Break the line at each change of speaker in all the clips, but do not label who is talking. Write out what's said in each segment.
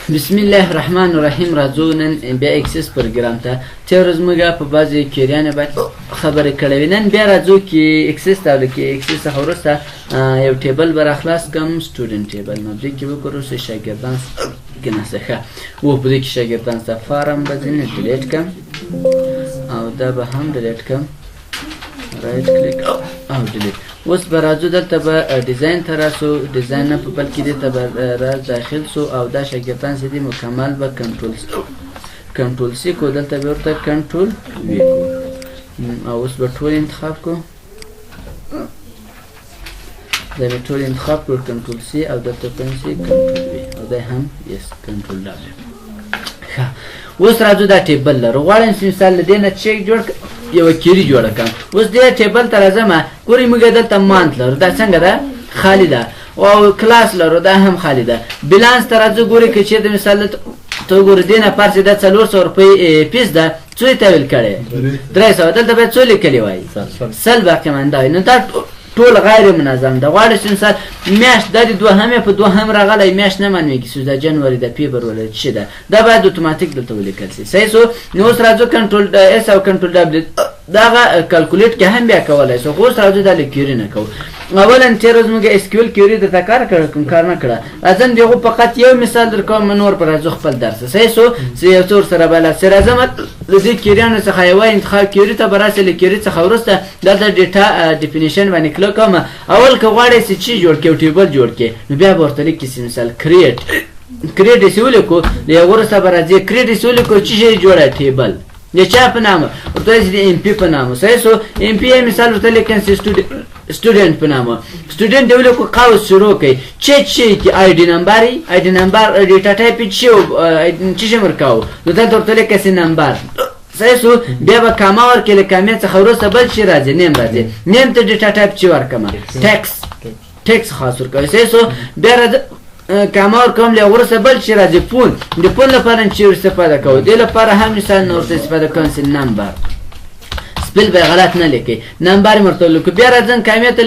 بسم الله الرحمن الرحیم راځو نن بیا اکسس پروګرام ته چې ورځ موږ په بعضې کیریانو باید خبرې کړې وي. نن بیا راځو کې اکسس ته کې اکسس څخه وروسته یو ټیبل به راخلاص کړم سټوډنټ ټیبل نو دې کې وګورو چې شاګردان کې نسخه و په دې کې شاګردان ته فارم به ځینې ډیلیټ کړم او دا به هم ډیلیټ کړم رایټ کلیک او ډیلیټ. اوس به راځو دلته به ډیزاین ته راسو ډیزاین نه په بل کې دې ته به راز داخل سو او دا شاګردان چې دي مکمل به کنټرول سی کو دلته به ورته کنټرول وی کو او اوس به ټول انتخاب کو دا به ټول انتخاب کړو کنټرول سی او دلته پنسي کنټرول وی او دا هم یس کنټرول دبل. اوس راځو دا ټیبل لرو غواړم چې مثال دې نه چیک جوړ یو کیری جوړه کړم. اوس دې ټیبل ته راځم ګورې موږ دلته مانت لرو دا څنګه ده خالی ده او کلاس لرو دا هم خالی ده. بیلانس ته راځو ګورې که چېرته مثال ته ګورې دې نه پار چې دا 400 روپۍ پیس ده څو یې تحویل کړی 300 دلته باید څو لیکلی وایي 100 باقي مانده وایي. نو دا ټول غیر منظم ده غواړي چې مثال میاشت دا د دوهمې په دوهم راغلی میاشت نه معلومېږي چې دا جنوري ده فبروري څه ده دا باید اتوماتیک دلته ولیکل شي. صحیح سو. نو اوس راځو کنټرول اس او کنټرول ډبلیو دغه کلکولیټ کې هم بیا کولی شو خو اوس راځو دا له کیوري نه کوو. اولا تېره ورځ موږ اس کیول کیوري درته کار نه کړه راځم د هغو فقط یو مثال در کوم نور به راځو خپل درس. صحیح سو چې یو څه ورسره بلد شي. راځم د دې کیریانو څخه یوه انتخاب کیوري ته به راسې له کیوري څخه وروسته دلته ډیټا ډیفینیشن باندې کلیک کوم. اول که غواړئ چې چی جوړ کړې ټیبل جوړ کړې نو بیا به ورته لیکي چې مثال کریټ یې ولیکو د یو وروسته به راځي کریټ یې ولیکو چې شی جوړه ټیبل د چا په نامه ورته چې د ام پي په نامه. صحیح سو ام پي مثال ورته لیکم چې سټوډنټ په نامه سټوډنټ یې ولیکو قوس شروع کړئ چې کې آی ډي نمبر ډیټا ټایپ یې چې شی ورکاو نو دلته ورته لیکه چې نمبر. صحیح سو. بیا به کاما ورکړې له کامې څخه وروسته بل شي راځي نیم راځي نیم ته ډیټا ټایپ چې ورکړم ټیکس خاص ورکوي. صحیح سو. بیا راځه کاما ورکوم له وروسته بل شي راځي پون د پون لپاره چې استفاده کوو دې لپاره هم مثال نور ته استفاده کوم چې نمبر سپل به غلط نه لیکي نمبر مرته لیکو. بیا راځم کامې ته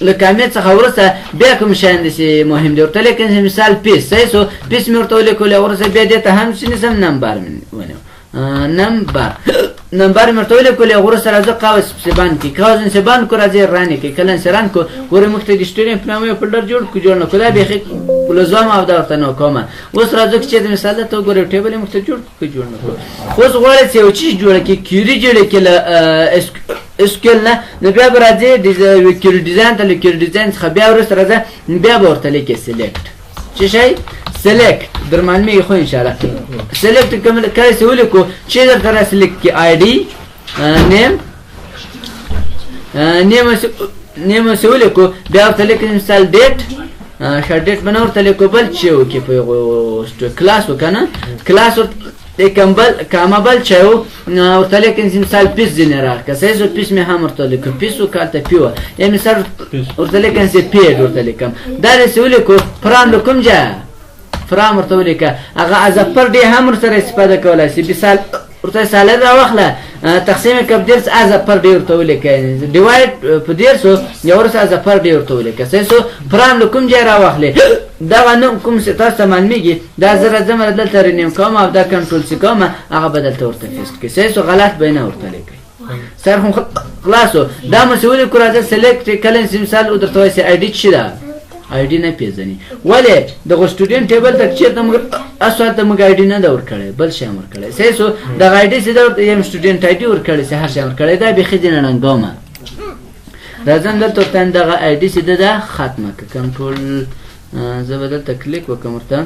له کامې څخه وروسته بیا کوم شیان دي چې مهم دي ورته لیکم مثال پیس. صحیح سو. پیس مې ورته لیکو له وروسته بیا دې ته هم چې نسم نمبر ونیو نمبر مرته لیکو له وروسته راځه قوس سبان کې قوس سبان کو راځي رانه کې کله سران کو ګوره مخته د سټوډنټ په نامه فولډر جوړ نه کړه به لزوم او دا ورته نو کومه. اوس راځو چې د مثال ته ګوره ټیبل مخته جوړ نه کو خو غواړي چې یو چیز جوړ کې کیوري جوړ کې اسکل نه نو بیا راځي د کیوري ډیزاین ته کیوري ډیزاین څخه بیا ورسره راځه بیا ورته لیکي سلیکټ چې شي سلیکټ درمان می خو ان شاء الله سلیکټ کوم کله چې ولیکو چې درته سلیکټ کی آی ډي نیم ولیکو بیا ورته لیکو مثال ډیټ شارټ ډیټ بنور ته لیکو بل چې وکي په کلاس وکنه کلاس کمبل کامبل چاو ورته لیکو مثال پیس جنرال که سایز پیس می هم ورته لیکو پیسو کالته پیو یا مثال ورته لیکو چې پی ورته لیکم دا چې ولیکو پران کوم جا فرام ورته ولیکه هغه از پر دی هم سره استفاده کولای شي. مثال ورته ساله دا واخله تقسیم کب درس از پر دی ورته ولیکه ډیوایډ په درسو یو ورسره از پر دی ورته ولیکه. سیسو فرام کوم ځای را واخله دا نو کوم څه تاسو معلومیږي دا زره زمره دلته رنیم کوم او دا کنټرول سی کوم هغه بدلته ورته فیست کې سیسو غلط بینه ورته لیکي سر خو خلاصو دا مسؤل کړه سلیکټ کله مثال درته وایي آی ډي چی ده آی ډي نه پیژني ولې د سټوډنټ ټیبل ته چیرته موږ اسوال ته موږ آی ډي نه دا ورکړی بل شی ورکړی. صحیح سو. د آی ډي سي دا یم سټوډنټ آی ډي ورکړی چې هر شی ورکړی دا به خدای نه ننګومه راځم دلته تند د آی ډي سي دا ختمه ک کنټرول زبدل تکلیک وکم ورته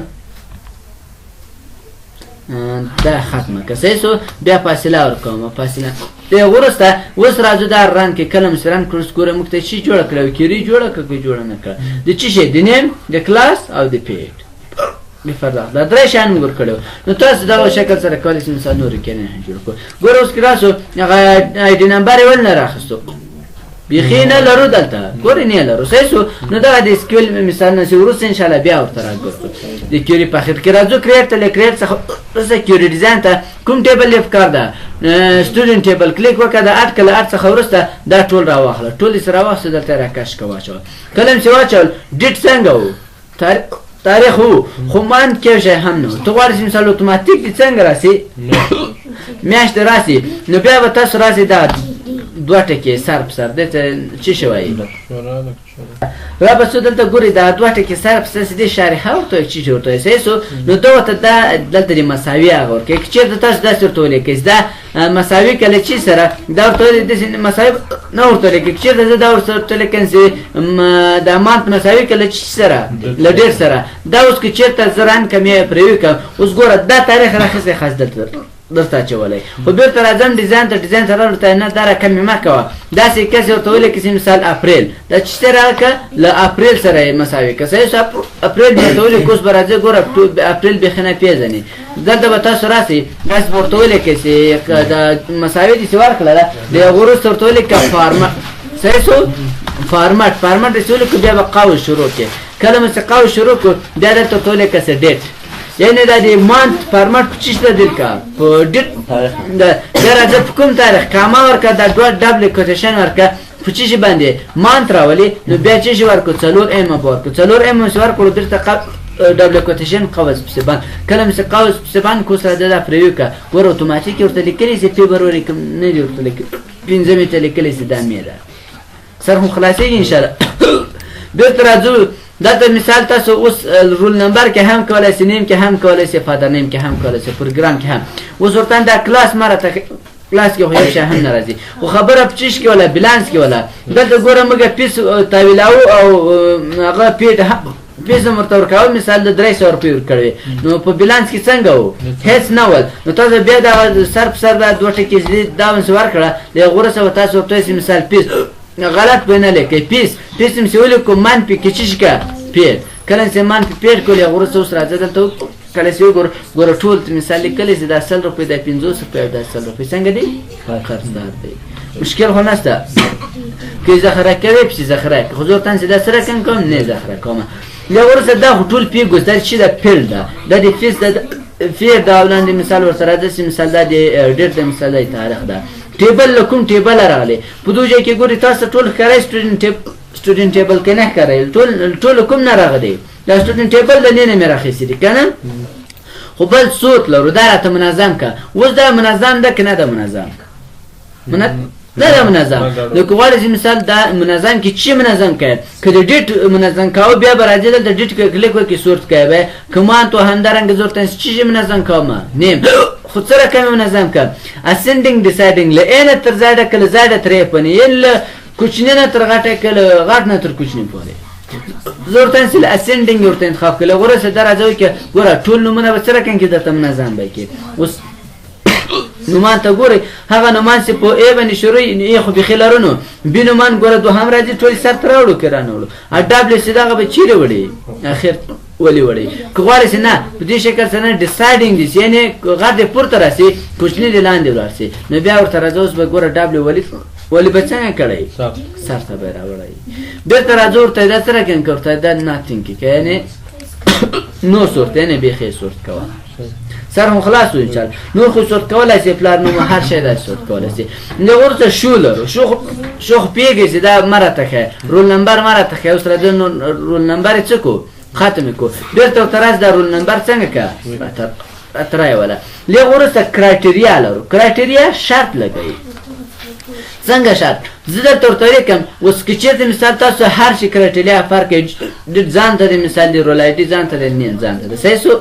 دا ختمه که. صحیح سو. بیا فاصله ورکوم فاصله د ورسته اوس راځو دا ران کې کلم سران کورس ګوره موږ ته شي جوړ کړو کیری جوړ کړو جوړ نه کړ د چی شي د نیم د کلاس او د پیډ به فرق دا درې شان موږ کړو نو تاسو دا شکل سره کولای شئ مثال نور کې نه جوړ کو ګوره اوس کراسو هغه آی ډي نمبر ول نه راخستو بیخی نه لرو دلته ګورې نه لرو. صحیح سو. نو دا د سکیل مثال نه ورسره ان شاء الله بیا ورته راګورو د کیوري په اخر کې راځو کریټ ته کریټ څخه څه کیوري ډیزاین ته کوم ټیبل لیف کار ده سټوډنټ ټیبل کلیک وکړه د اټ کله اټ څخه ورسته دا ټول راواخله ټول سره واخله دلته راکش کوه کلم چې واچول ډیټ څنګه و تاریخ وو خو مان کې شي هم نو ته غواړې مثال اتوماتیک دي څنګه راسي میاشت راسي نو بیا به تاسو راسي دا دوه ټکي سر په سر دته چی شوی را به څه دلته ګوري دا دوه ټکي سر په سر دې شارحه ورته چی ورته سېسو نو دوه ته دا دلته مساوي هغه ورکه چې تاسو دا څه ورته لیکئ دا مساوي کله چې سره دا ورته د مساوي نه ورته لیکئ چې دا ورته لیکئ چې د مانت مساوي کله چې سره لډیر سره دا اوس کې چیرته زران کمی پرېوي کوم اوس ګوره دا تاریخ راخصه خاص درته چولای خو بیرته راځم ډیزاین سره ورته نه دا کمی ما کوه داسې کس ورته ویل کې مثال اپریل دا چې سره که له اپریل سره مساوي که صحیح اپریل ورته ویل کوس به راځي ګوره اپریل بېخي نه پېژنې دلته به تاسو راسئ داسې ورته ویل کې چې د مساوي دې چې ورکړله د هغه وروسته ورته ویل که صحیح شو فارمټ دې ویل که بیا به قول شروع کړې کله مو چې قول شروع کړو بیا دلته ورته ویل که څه ډېټ یعنی دا دی مانت فارمټ په چیش بدل کا په ډیټ دا راځه په کوم تاریخ کاما ورکا دا دوه ډبل کوټیشن ورکا په چیش باندې مانت راولي نو بیا چیش ورکو څلور ایم ورکو څلور ایم ورکو درته ډبل کوټیشن قوس بسبان کلم سه قوس بسبان کو سره دا پریوکا ور اتوماتیک ورته لیکلی سي فبروري کوم نه دی ورته لیکل پنځمه ته لیکلی سي دا میره سر هم خلاصي ان شاء الله بیرته راځو دا ته مثال تاسو اوس رول نمبر کې هم کولای شئ نیم کې هم کولای شئ فادر نیم کې هم کولای شئ پروګرام کې هم اوس ورته دا کلاس مرته کلاس کې خو یو شی هم ناراضي خو خبره پچیش کې ولا بالانس کې ولا دلته ګوره موږ پیس تاویلاو او هغه پیټ پیس مرته ورکاو مثال د 300 روپیه ورکړي نو په بالانس کې څنګه وو هیڅ نه ول نو تاسو بیا دا سر په سر دا دوه ټکي دا ونس ورکړه د غوړه سو تاسو په مثال پیس غلط بنه لیکي پیس مسول کو من پی کچش کا پیر کله چې من پیر کولې غوړه اوس راځي دلته کله چې ګور ټول مثال کله چې د 100 روپۍ د 500 روپۍ د 100 روپۍ څنګه دی خرڅدار دی مشکل خو نشته کې ذخیره کوي په ذخیره حضور تان چې د سره کوم نه ذخیره کوم یا ورسره دا ټول پی ګذر شي د پیل دا د فیس د فیر دا ولاندې مثال ورسره د مثال د ډېر د مثال د تاریخ دا ټیبل لکم ټیبل راغلی په دوجه کې ګوري تاسو ټول خره سټوډنټ ټیبل کې نه کړئ ټول کوم نه راغلی دا سټوډنټ ټیبل د نه مې راخېسي دي کنه خو بل صوت لرو دا راته منظم کا اوس دا منظم ده کنه دا منظم دا منظم نو کوواله مثال دا منظم کی چی منظم کړي کله ډیټ منظم کاو بیا راځي د ډیټ کلیک وکي صورت کوي کمان تو همدارنګ ضرورت چی منظم کوم نیم خود سره کوم منظم کړ اسندینګ ډیسایډینګ لئنه تر زاده کله زاده ترې پنی ال کوچنی نه تر غټه کله غټ نه تر کوچنی پورې ضرورت انسل اسندینګ ورته انتخاب کله ورسره درځوي کې ګوره ټول نمونه به سره کوي د تم نظام به کې اوس نومان ته ګوري هغه نومان چې په ای باندې شروع یې خو بخیلرونو بینومان ګوره دوه هم راځي ټول سر تراوړو کرانولو ا دبل سي دغه به چیرې وړي اخر ولي وړي کوغاري سينه په دې شکل سره ډیسایډینګ دي یعنی غاډه پورته راسي کوچنی لاندې ورسي نو بیا ورته راځوس به ګوره دبل ولی بچنه کړی سر ته به راوړي به تر راځور ته دا سره کین کوته دا ناتینګ کې یعنی نو صورت نه به خې صورت کوا سر هم خلاص و انشاء الله نور خو صورت کولای شي پلان نو هر شی دا صورت کولای شي نو ورته شولر شو پیګه چې دا مرته کې رول نمبر مرته کې اوس راځي نو رول نمبر څه کو ختم کو درته تراز دا رول نمبر څنګه کا اترای ولا لغورسته کرایټریا لرو کرایټریا شرط لګي څنګه شرط زړه تر تورې کوم اوس کې چې مثال تاسو هر شي کرایټریا فرق د ځان ته مثال دی رولایټي ځان ته نه ځان ته سېسو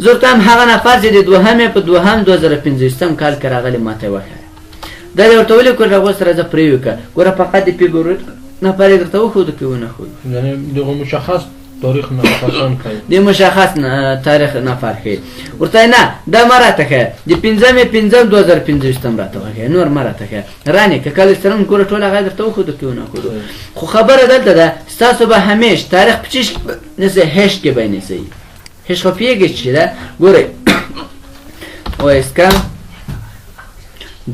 زورتم هغه نفر چې د دوهمه په دوهم 2015 کال کې راغلی ماته وکړه دا ورته ویل کړه غو سره ز پریوکا ګوره فقط د پیګور نه پاره درته خو د کېونه خو
یعنی دغه مشخص تاریخ نه پسند کوي
د مشخص تاریخ نه فرقي ورته نه دا مراته کې د 15 2015 راته وکړه نور مراته کې رانه ک کله سترن ګوره ټول هغه درته خو د کېونه خو خبره دلته ده تاسو به همیش تاریخ پچیش نه هیڅ کې باندې سي هیڅ خو پیږي چې دا ګورئ او اسکا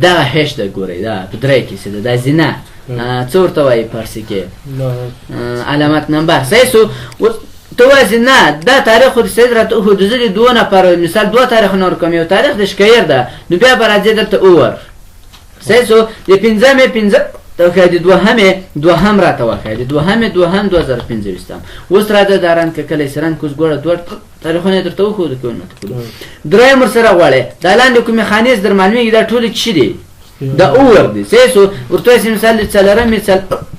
دا هیڅ دا ګورئ دا په درې کې څه دا زینا څور ته وایي پارسي کې علامت نمبر سېسو تو زینا دا تاریخ د سیدرت او د زری دوه نفر مثال دوه تاریخ نور کوم یو تاریخ د شکایر ده نو بیا برازه د اور سېسو د 15 ته وښایه د دوهم راته وښایه د دوهم 2015 اوس راځه دا رنګ که کله یې رنګ کوز ګوره دوه تاریخونه یې درته وښودو که ونه ته دریم ورسره غواړې دا لاندې کومې خانې در معلومېږي دا ټولې څه دي دا اور دی سیسو ورته وایي مثال د څلورمې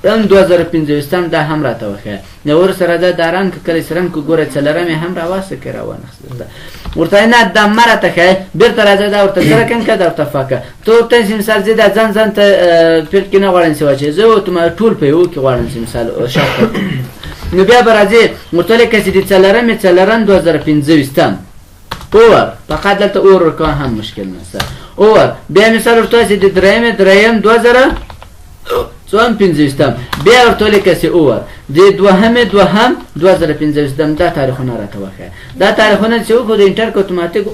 2015 دا هم راته وښایه د اور سره دا رنګ که کله یې رنګ کو ګوره څلورمې هم راواسته که راوانخسته ورته نه دا مه راته ښایه بېرته راځه دا ورته څه رقم که دا ورته فاکه ته ورته وایي مثال زه دا ځان ته پیل کې نه غواړم چې واچوې زه ورته ټول په یو کې غواړم چې مثال شاته نو بیا به راځې ورته ولیکه چې د څلورم 2015 اور فقط دلته اور ورکوه هم مشکل نشته اور بیا مثال ورته وایي چې د دریم 2015 بیا ورته ولیکه چې اور د دوهم 2015 دا تاریخونه راته وښایه دا تاریخونه چې وکړو د انټر که اتوماتیک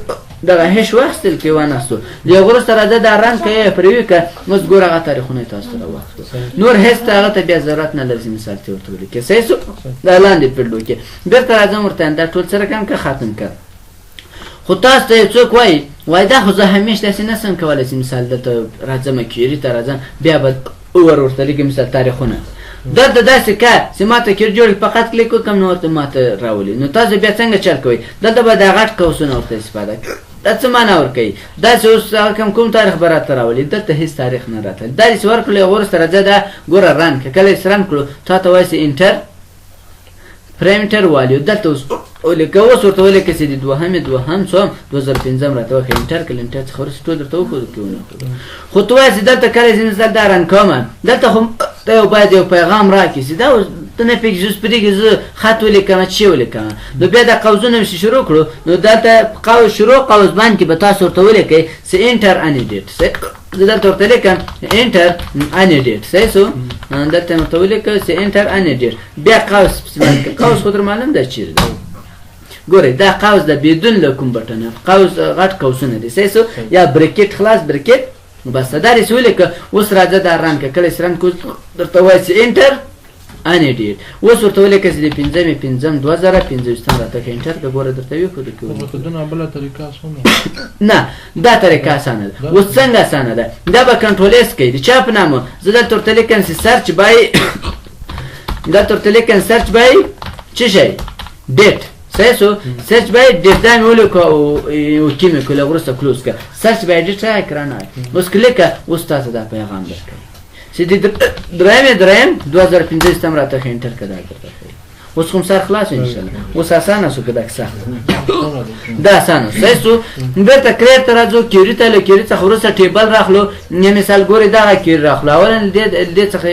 دغه هېش واخیستل کې وانهستو د هغه وروسته راځه دا رنګ که یې پرې که اوس ګوره هغه تاریخونه یې تاسو ته راواخیستو نور هېڅ هغه ته بیا ضرورت نه لري مثال چې ورته ولیکې صحیح شو دا لاندې فیلډو کې بېرته راځم ورته دا ټول څه رقم که ختم کړ خو تاسو ته یو څوک وایي دا خو زه همیش داسې نه شم کولی چې مثال دلته راځم کیري ته راځم بیا به اور ورته لیکم مثال تاریخونه دلته داسې که چې ما ته کیر جوړ فقط کلیک وکړم نو ورته ما ته راولي نو تاسو بیا څنګه چل کوئ دلته به دا غټ قوسونه ورته استفاده کوئ دا څه معنا ورکوي داسې اوس کوم تاریخ به راته راولي دلته هېڅ تاریخ نه راته دا داسې ورکړو هغه وروسته راځه دا ګوره رن که کله یې رن کړو تا ته وایي چې انټر پرایمټر والیو دلته اوس ولیکه اوس ورته ولیکه چې د دوهم 2015 راته وښایه انټر کړه انټر څخه وروسته ټول درته وښودو که ونه خو ته وایې چې دلته کله چې مثال دا رن کومه دلته خو ته یو باید یو پیغام راکړي چې دا اوس ته نه پوهېږې چې اوس په دې کې زه خط ولیکمه چې ولیکمه نو بیا دا قوسونه مې شروع کړو نو دلته شروع قوس باندې کې به تاسو ورته ولیکئ چې انټر اني ډیټ زه دلته ورته لیکم انټر اني ډیټ صحیح شو دلته مې ورته ولیکه چې انټر اني ډیټ بیا قوس قوس خو در معلوم ده چیرې ده ګورئ دا قوس ده بدون له کوم بټنه قوس غټ قوسونه دي صحیح شو یا بریکټ خلاص بریکټ نو بس دا داسې ولیکه اوس راځه دا رن که کله چې رن کړو درته وایي چې انټر اني ډیټ اوس ورته ولیکه چې د 2015 راته که انټر که ګوره درته وښودو که
بله طریقه اسانه
نه دا طریقه اسانه ده اوس څنګه اسانه ده دا به کنټرول اس کوي د چا په نامه زه دلته ورته لیکم چې سرچ بای دلته ورته لیکم سرچ بای څه شی ډیټ صحیح شو سرچ بای ډیټ دا مې ولیکو او اوکې مې کړو وروسته کلوز کړه سرچ بای ډیټ را اکران اوس کلیکه اوس تاسو دا پیغام درکوي چې د دریم 2015 راته ښه انټر کړه دا درته ښایي اوس کوم سر خلاص انشاءالله اوس اسانه شو که دا سخت دا اسانه صحیح شو بېرته کریر ته راځو کیوري ته له کیوري څخه وروسته ټیبل راخلو یا مثال ګورئ دغه کیوري راخلو اولا دې څخه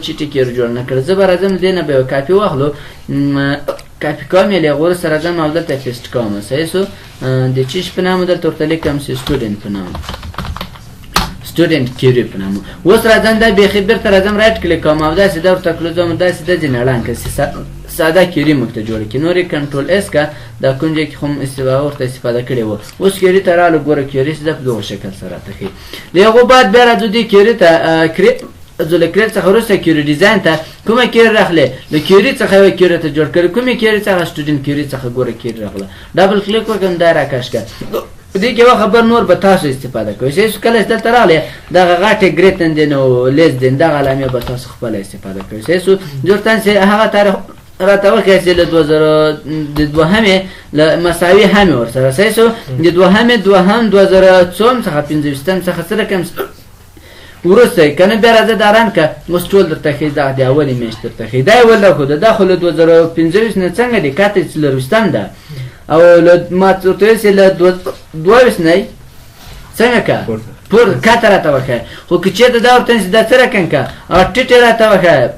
چیټې کیوري جوړ نه کړه زه به راځم دې نه به یو کاپي واخلو کاپي کوم یې له هغه وروسته راځم او دلته پیسټ کوم صحیح شو د چیش په نامه دلته ورته لیکم چې سټوډنټ په نامه سټوډنټ کیوري په نامه اوس راځم دا بیخي بېرته راځم رایټ کلیک کوم او داسې دا ورته کلوزوم داسې دا ځینې اړان که ساده کیوري موږ ته جوړه کړي نور یې کنټرول اس که دا کوم ځای کې خو ورته استفاده کړې وه اوس کیوري ته رالو ګوره کیوري چې ده په دغه شکل سره راته ښایي له هغو بعد بیا راځو دې کیوري ته زه له کریټ څخه وروسته کیوري ډیزاین ته کومه کیوري راغلې له کیوري څخه یوه کیوري ته جوړ کړې کومې کیوري څخه سټوډنټ کیوري څخه ګوره کیوري راغله ډبل کلیک وکړم دا راکش کړه په دې کې یوه خبر نور به تاسو استفاده کوئ چې کله چې دلته راغلی دغه غټې ګریتن دی نو لیس دی دغه علامې به تاسو خپله استفاده کوئ چې جوړتن چې هغه تاریخ راته وښایه چې له 2002 له مساوي هم یې ورسره صحیح شو د دوهم 2004 څخه 15 څخه څه رقم وروسته که نه بیا راځه دا رن که اوس ټول درته ښایي دا د اولې میاشت درته ښایي دا یې ولرښوده دا خو له 2015 نه څنګه دی کاته چې څلرویشتم ده او ما ورته ویل چې له 22 نه څنګه که کاته راته وښایه خو که چېرته دا ورته نیسي دا څه رقم که او ټیټ یې راته وښایه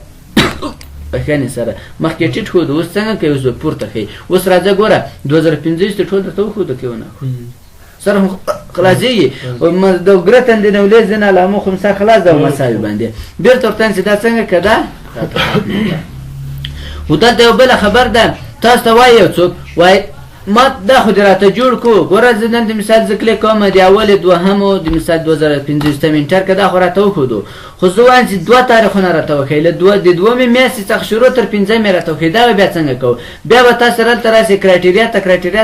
بښنې سره مخکې ټیټ ښوده اوس څنګه کوي اوس به پورته ښایي اوس راځه ګوره 2015 ټول درته وښوده که ونه سر هم خلاصېږي د ګرتن د نولې ځینې علامو خو سر خلاص ده مساوي باندې بېرته ورته چې دا څنګه که ده خو دلته یو بله خبر ده تاسو ته وایي یو څوک وایي ما دا خو دې راته جوړ کړو ګوره زه نن د مثال زه کلیک کوم د اول دوهمو د مثال 2015 انټر که دا خو راته وښودو خو زه وایم چې دوه تاریخونه راته وښیي له د دومې میاشتې څخه شروع تر پنځمې راته وښیي دا به بیا څنګه کوو بیا به تاسو هلته راسئ کرایټیریا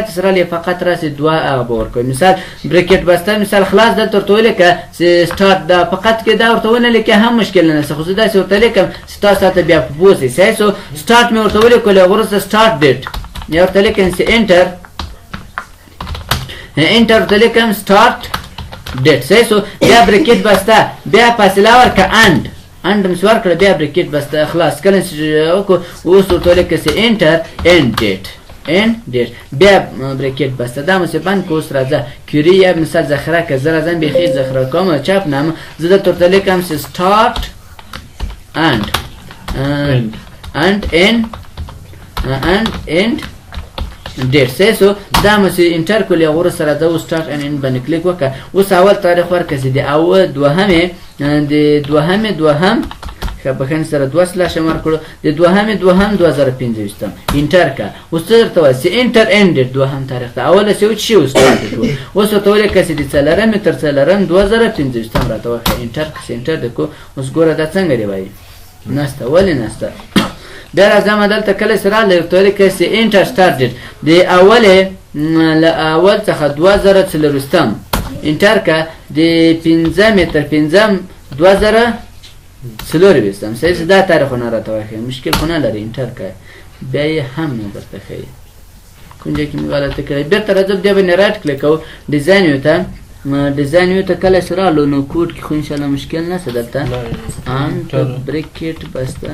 ته سره فقط راسئ دوه هغه به ورکوئ مثال بریکټ بسته مثال خلاص دلته ورته ولیکه چې سټارټ دا فقط کې دا ورته ونه لیکې هم مشکل نه نشته خو زه داسې ورته لیکم چې تاسو هلته بیا په پوه شئ صحیح شو سټارټ مې ورته ولیکلو هغه وروسته سټارټ ډیټ یا ورته لیکم چې انټر ورته لیکم سټارټ ډیټ صحیح شو بیا بریکټ بسته بیا فاصله ورکړه انډ مې ورکړه بیا بریکټ بسته خلاص کله چې وکړو اوس ورته ولیکه چې انټر اینډ ډیټ بیا بریکټ بسته دا مو چې بند که اوس راځه کیوري یا مثال ذخیره که زه راځم بیخي ذخیره کوم چاپ نامه زه درته ورته لیکم چې سټارټ اینډ ډیټ صحیح شو دا مو چې انټر کړو هغه وروسته راځه اوس سټارټ اینډ اینډ باندې کلیک وکړه اوس اول تاریخ ورکړه چې د اول دوهم ښه بخښنې سره 2 سلاشه مار کړو د دوهم 2015 انټر که اوس څه درته وایي چې انټر اینډ ډیټ دوهم تاریخ ته اوله چې وچ شي اوس سټارټ شو اوس ورته ولیکه چې د څلرمې تر څلرم 2015 راته وښیه انټر که چې انټر دې کړو اوس ګوره دا څنګه دی وایي نسته ولې نسته بیا راځم دلته کله چې راغلی ورته ولیکه چې انټر سټارټ ډیټ د له اول څخه 2040 انټر که د پنځمې تر پنځم 2024 صحیح چې دا تاریخونه راته وښیي مشکل خو نه لري انټر که بیا یې هم نه درته ښیي کوم ځای کې مې غلطي کړې بېرته راځم بیا به یې رایټ کلیک کوو ډیزاین ویو ته کله چې رالو نو کوډ کې خو انشاءالله مشکل نشته دلته انټ بریکټ بسته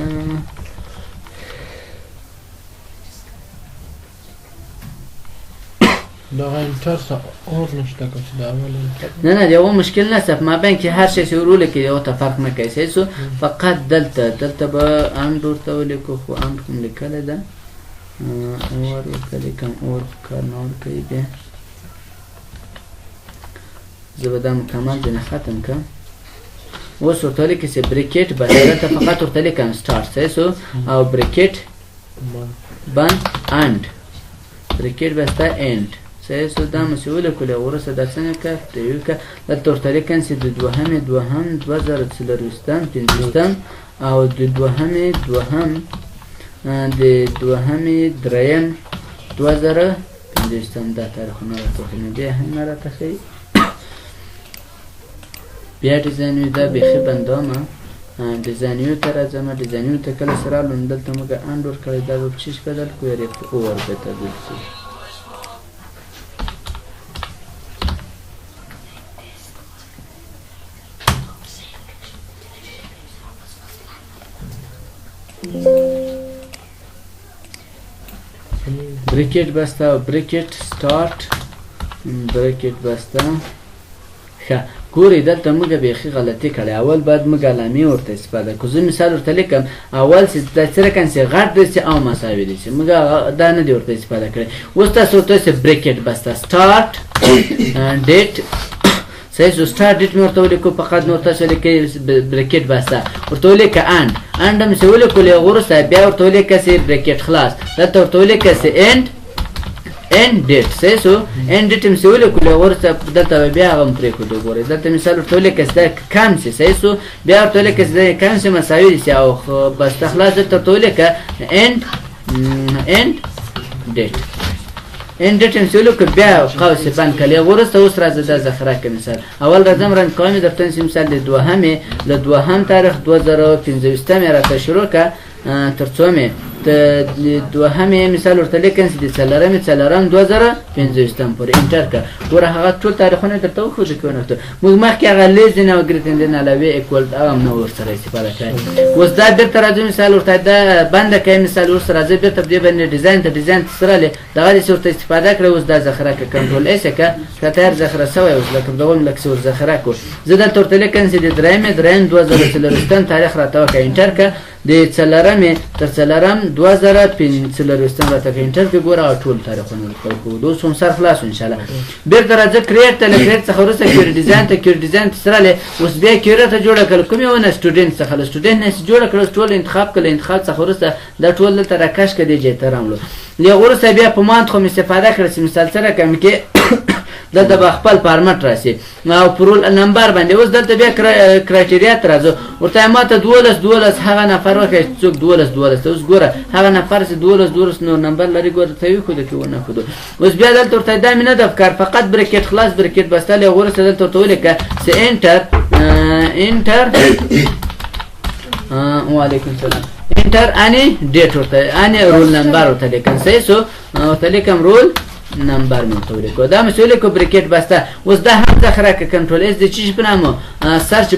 دا انټر څه اور نشته که چې د اول
نه د یوه مشکل نشته په مابین کې هر شی چې ورولیکې یو ته فرق نه کوي صحیح شو فقط دلته به انډ ورته ولیکو خو انډ کوم لیکلی ده اور ورته لیکم اور کار نه ورکوي بیا زه به دا مکمل دې نه ختم کړم اوس ورته ولیکې چې بریکټ بسته دلته فقط ورته لیکم سټارټ صحیح شو او بریکټ بند انډ بریکټ بسته اینډ صحیح شو دا مو چې ولیکلو هغه وروسته دا څنګه که پریوي که دلته ورته لیکم چې د دوهمې 2024 او د دوهمې دریم 2015 دا تاریخونه راته وښیي بیا هم نه راته ښیي بیا ډیزاین ویو دا بیخي بندومه ډیزاین ویو ته راځم ډیزاین ویو ته کله چې رالو نو دلته موږ انډ ورکړی دا به په چیش بدل کړو یا په اور به تبدیل شي بریکټ بسته او بریکټ سټارټ بریکټ بسته ښه ګورئ دلته موږ بیخي غلطي کړې اول باید موږ علامې ورته استفاده کړو زه مثال ورته لیکم اول چې دا څه رقم چې غټ دی چې او مساوي دی چې موږ دا نه دي ورته استفاده کړې اوس تاسو ورته چې بریکټ بسته سټارټ ډیټ صحیح شو سټارټ ډیټ مې ورته ولیکو فقط نو تاسو لیکئ بریکټ بسته ورته ولیکه انډ مې چې ولیکلو هغه وروسته بیا ورته ولیکه چې بریکټ خلاص دلته ورته ولیکه چې اینډ ډیټ صحیح شو اینډ ډیټ مې چې ولیکلو هغه وروسته دلته به بیا هغه هم پرېښودو ګورئ دلته مثال ورته ولیکه چې دا کم شي صحیح شو بیا ورته ولیکه چې دا کم شي مساوي دي او بسته خلاص دلته ورته ولیکه اینډ ډیټ اینډ ډیټ مې چې ولیکو بیا قوس بند کړل هغه وروسته اوس راځه دا ذخیره کړه مثال اول راځم رنګ کوم یې درته چې مثال د دوهم تاریخ 2015 راته شروع کړه تر څو مې د دوهمې مثال ورته لیکم چې د څلرم 2015 پورې انټر کړه ګوره هغه ټول تاریخونه درته وښودو که ونه موږ مخکې هغه لیزن او ګریټن علاوې اکول هغه هم نه ورسره استفاده کوي اوس دا بېرته راځو مثال ورته دا بنده کوي مثال وروسته راځي بېرته په دې باندې ډیزاین ته سره دغه داسې ورته استفاده کړه اوس دا ذخیره کړه کنټرول ایس یې کړه که تیار ذخیره سوی اوس لکه دوم لکه چې ور ذخیره کړو زه دلته ورته لیکم چې د دریم 2024 تاریخ راته وکړه انټر کړه د څلرمې تر څلرم 2015 راته که انټر کې ګوره ټول تاریخونه ورته وښودو اوس هم سر خلاص انشاءالله بېرته راځه کریټ ته له کریټ څخه وروسته کیوري ډیزاین ته سره اوس بیا کیوري ته جوړه کړل کومې ونه سټوډنټ څخه له سټوډنټ نه چې جوړه کړل ټول انتخاب کړل انتخاب څخه وروسته دا ټول دلته راکش کړه دې ځای ته راوړلو له ورسته بیا په مانت خو استفاده کړی چې مثال سره کوم کې دلته به خپل فارمټ راسي او پرول نمبر باندې اوس دلته بیا کرایټیریا ته راځو ورته ما ته 12 هغه نفر وکړي څوک 12 اوس ګوره هغه نفر چې 12 نور نمبر لري ګوره ته وي خو د کې ونه خو اوس بیا دلته ورته دا مینه د افکار فقط بریکټ خلاص بریکټ بسته له ورسته دلته ورته ولیکه چې انټر وعلیکم السلام انټر اني ډیټ ورته اني رول نمبر ورته لیکم صحیح سو ورته لیکم رول نمبر متولی کو دا مسئله کو بریکټ بسته اوس دا هم ذخیره ک کنټرول اس د چی په نامو سرچ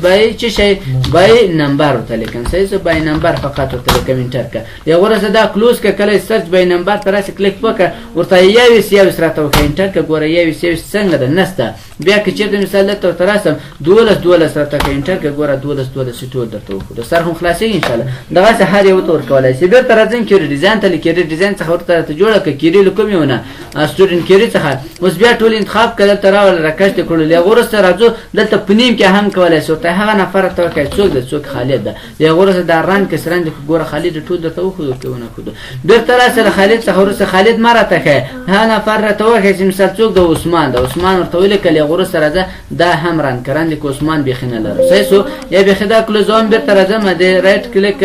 بای چی شي بای نمبر ورته لیکم صحیح سو بای نمبر فقط ورته لیکم انټر ک یا ورسره دا کلوز ک کله سرچ بای نمبر پر اس کلیک وکړه ورته یو سره ته وکړه انټر ک ګوره یو څنګه د نسته بیا که چیرته مثال ته تراسم 12 سره ته انټر ک ګوره 12 سټول درته وکړو سر هم خلاصي ان شاء الله دغه سه هر یو تور کولای شي به تر ځین کې ډیزاین ته لیکي ډیزاین څخه ورته جوړه ک کیری لکم یونه سټوډنټ کیری څخه اوس بیا ټول انتخاب کړه تراول راکښته کړل یا ورسره راځو دلته پنیم کې هم کولای شو ته هغه نفر ته وکړي څوک خالد ده یا ورسره د ران کې سرند ګوره خالد ټول درته وخو کوونه خو به تر سره خالد څخه ورسره خالد مراته کې ها نفر ته وکړي مثال څوک د عثمان ورته ولیکل یا ورسره دا هم ران کړند کې عثمان بخنه لره صحیح سو یا بخدا کلوزون به تر ځم د رائټ کلیک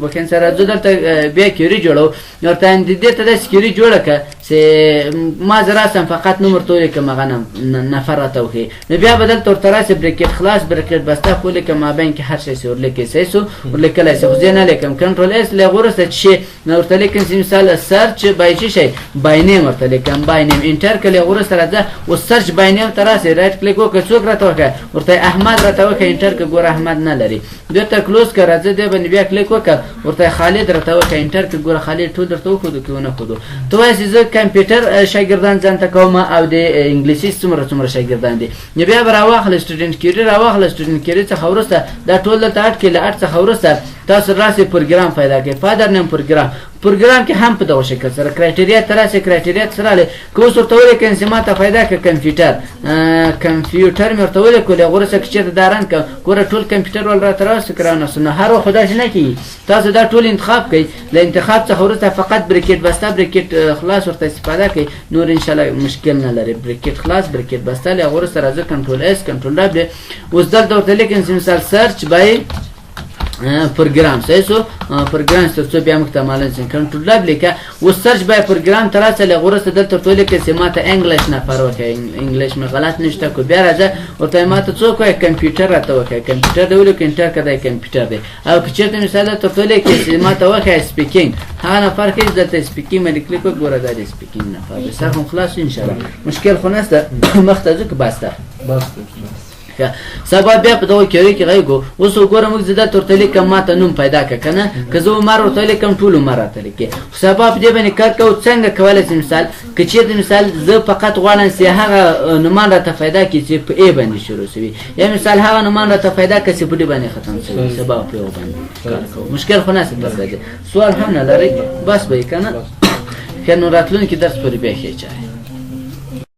په کین سره دلته بیا کیری جوړو ورته دې ته د سکیری جوړه ک سه ما زراسم فقط نمبر تولی که مغنم نفر توخی بیا بدل تور تراس بریکت خلاص بریکت بسته خولی که ما بین که هر شی سور لیکی سیسو ورلیکه لیسی خوزی نلیکم کنترول اس لغورست چی نورتا لیکن سی مثال سرچ بای چی شی بای نیم ورتا لیکم بای نیم انتر که لغورست رازه و سرچ بای نیم تراسی رایت کلیکو که چوک را توکه ورتا احمد را توکه انتر که گور احمد نلری دوتا کلوز که رازه دی بنی بیا کلیکو که ورتا خالد را توکه انتر که گور خالد تو در تو خودو که اونه خودو تو ایسی زو کمپیوټر شاګردان ځان ته کوم او د انګلیسي څومره شاګردان دي بیا به راواخل سټوډنټ کیری څخه ورسته دا ټول د اټ کې له اټ څخه ورسته تاسو راسي پروګرام پیدا کړئ فادر نیم پروګرام کې هم په دغه شکل سره کرایټیریا تراسه کرایټیریا سره له کوم څه ته ولیکئ چې ما ته پیدا کړ کمپیوټر مې ورته ولیکل غوړسه چې داران ک ګوره ټول کمپیوټر ول را تراسه کړو نو هر خدای نه کی تاسو دا ټول انتخاب کړئ له انتخاب څخه ورسته فقط بریکټ بسته بریکټ خلاص ورته استفاده کړئ نور ان شاء الله مشکل نه لري بریکټ خلاص بریکټ بسته له ورسته راځي کنټرول اس کنټرول دبل اوس دلته ورته لیکن مثال سرچ بای پروګرام صحیح سو پروګرام څه بیا مکمل ځین کنټرول دبل کې و سرچ بای پروګرام تراسه له ورسته دلته ټول کې سماته انګلیش نه فرق انګلیش مې غلط نشته کو بیا راځه او ته ماته څوک کمپیوټر راته وکړي کمپیوټر دی ولې کنټر کړه کمپیوټر دی او چې ته مثال ته ټول کې سماته وکړي سپیکینګ هغه فرق یې دلته سپیکینګ مې کلیک وګوره دا سپیکینګ نه فرق سره هم خلاص ان شاء الله مشکل خو نهسته مختزه کې بسته سبب بیا په دوه کې راغو اوس وګورم موږ زده ترتلی کوم ماته نوم پیدا کنه که زه عمر ورته کوم ټول عمر راته لیکي سبب دې باندې کار کو څنګه کولای شم مثال کچې د مثال زه فقط غواړم چې هغه نومان راته پیدا کی چې په ای باندې شروع شي یا مثال هغه نومان راته پیدا کړي چې په دې باندې ختم شي سبب په باندې کار کو مشکل خو نه څه سوال هم نه لري بس به کنه کنه راتلونکي درس پورې به شي